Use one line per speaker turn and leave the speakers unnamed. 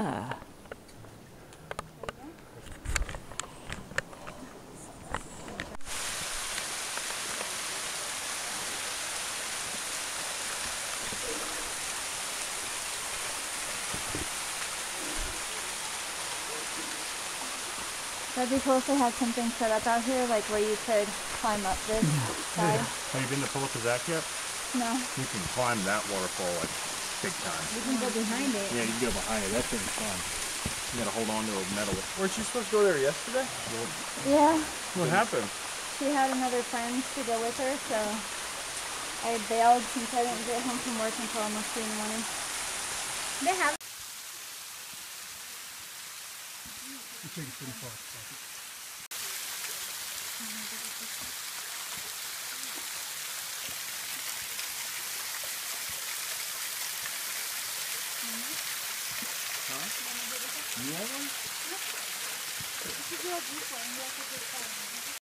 Yeah.
That'd be cool if they had something set up out here, like where you could climb up this side.
Have you been to Polokazak yet?
No.
You can climb that waterfall like big time.
You can go behind it.
Yeah, you can go behind it. That's pretty fun. You gotta hold on to a metal.
Weren't you supposed to go there yesterday?
Yeah.
What happened?
She had another friend to go with her, so I bailed since I didn't get home from work until almost 3 in the morning. They have.
You take it pretty far.
You want one?
If you do a deep one, you have to get